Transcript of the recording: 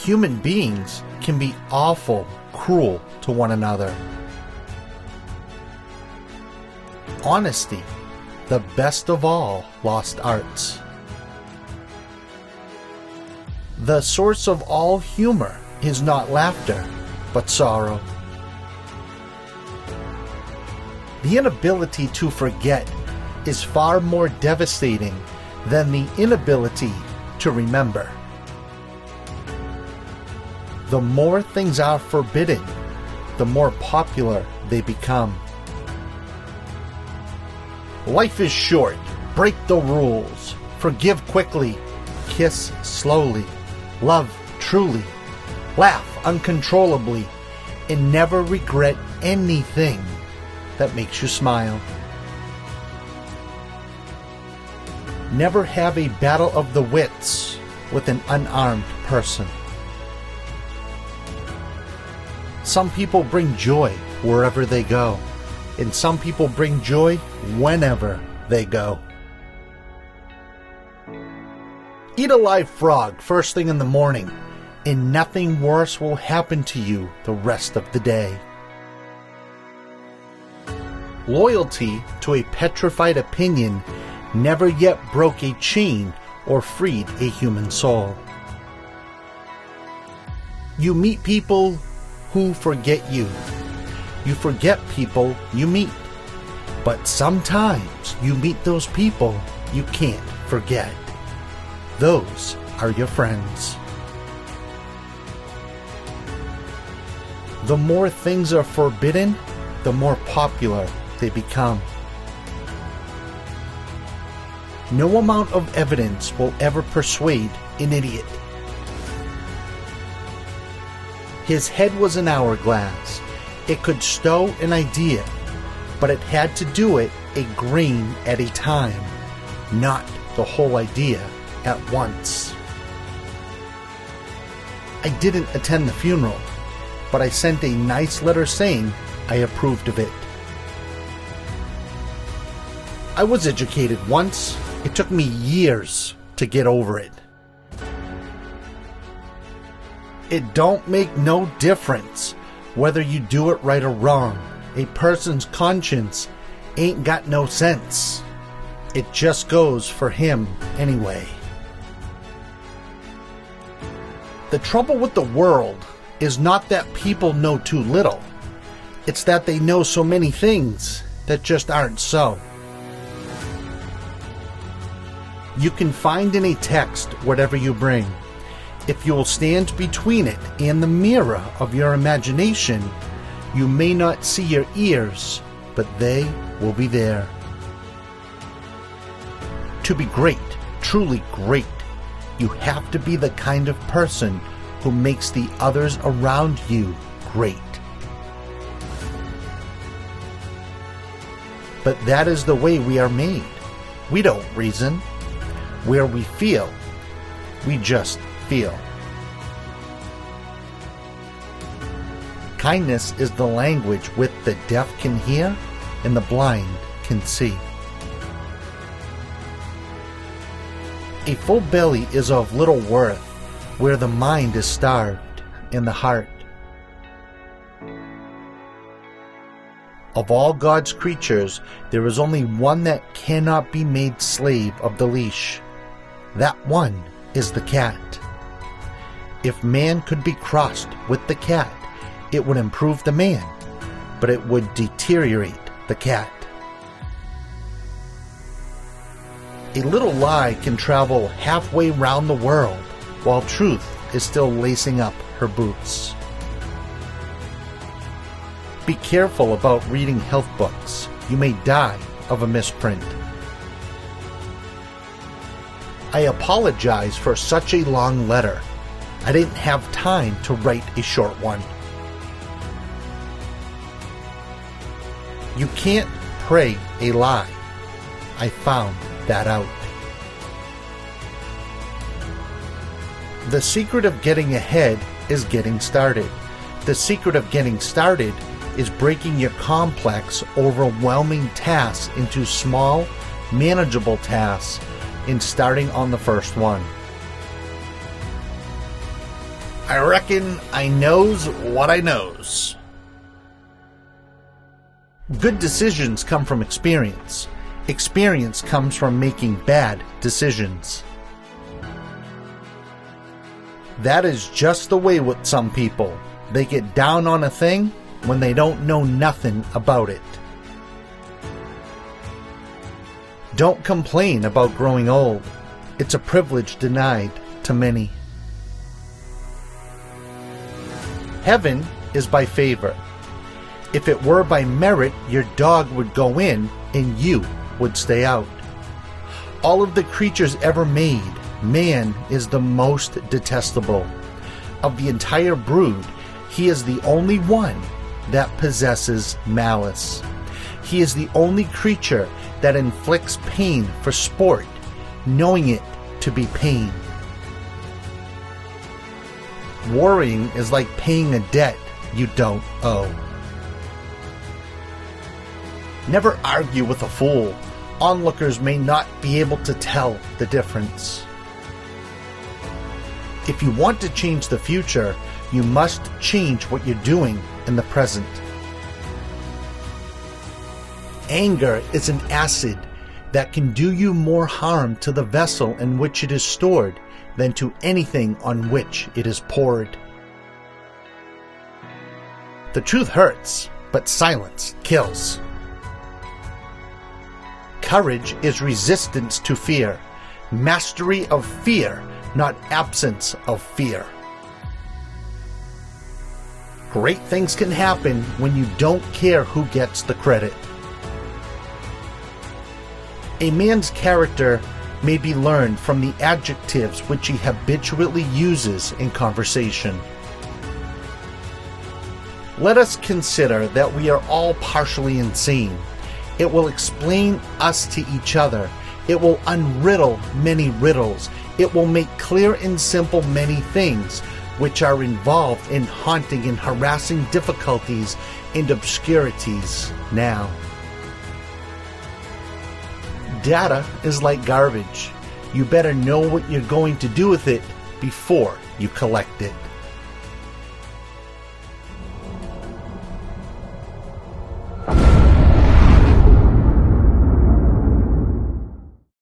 Human beings can be awful cruel to one another. Honesty, the best of all lost arts. The source of all humor is not laughter, but sorrow. The inability to forget is far more devastating than the inability to remember. The more things are forbidden, the more popular they become. Life is short. Break the rules. Forgive quickly. Kiss slowly. Love truly. Laugh uncontrollably. And never regret anything that makes you smile. Never have a battle of the wits with an unarmed person. Some people bring joy wherever they go, and some people bring joy whenever they go. Eat a live frog first thing in the morning, and nothing worse will happen to you the rest of the day. Loyalty to a petrified opinion never yet broke a chain or freed a human soul. You meet people who forget you. You forget people you meet. But sometimes you meet those people you can't forget. Those are your friends. The more things are forbidden, the more popular they become. No amount of evidence will ever persuade an idiot. His head was an hourglass. It could stow an idea, but it had to do it a grain at a time, not the whole idea at once. I didn't attend the funeral, but I sent a nice letter saying I approved of it. I was educated once. It took me years to get over it. It don't make no difference whether you do it right or wrong. A person's conscience ain't got no sense. It just goes for him anyway. The trouble with the world is not that people know too little. It's that they know so many things that just aren't so. You can find in a text whatever you bring. If you will stand between it and the mirror of your imagination, you may not see your ears, but they will be there. To be great, truly great, you have to be the kind of person who makes the others around you great. But that is the way we are made. We don't reason. Where we feel, we just feel. Kindness is the language which the deaf can hear and the blind can see. A full belly is of little worth where the mind is starved and the heart. Of all God's creatures, there is only one that cannot be made slave of the leash. That one is the cat. If man could be crossed with the cat, it would improve the man, but it would deteriorate the cat. A little lie can travel halfway round the world, while truth is still lacing up her boots. Be careful about reading health books. You may die of a misprint. I apologize for such a long letter. I didn't have time to write a short one. You can't pray a lie. I found that out. The secret of getting ahead is getting started. The secret of getting started is breaking your complex, overwhelming tasks into small, manageable tasks and starting on the first one. I reckon I knows what I knows. Good decisions come from experience. Experience comes from making bad decisions. That is just the way with some people. They get down on a thing when they don't know nothing about it. Don't complain about growing old. It's a privilege denied to many. Heaven is by favor. If it were by merit, your dog would go in and you would stay out. All of the creatures ever made, man is the most detestable. Of the entire brood, he is the only one that possesses malice. He is the only creature that inflicts pain for sport, knowing it to be pain. Worrying is like paying a debt you don't owe. Never argue with a fool. Onlookers may not be able to tell the difference. If you want to change the future, you must change what you're doing in the present. Anger is an acid that can do you more harm to the vessel in which it is stored than to anything on which it is poured. The truth hurts, but silence kills. Courage is resistance to fear, mastery of fear, not absence of fear. Great things can happen when you don't care who gets the credit. A man's character may be learned from the adjectives which he habitually uses in conversation. Let us consider that we are all partially insane. It will explain us to each other. It will unriddle many riddles. It will make clear and simple many things which are involved in haunting and harassing difficulties and obscurities now. Data is like garbage. You better know what you're going to do with it before you collect it.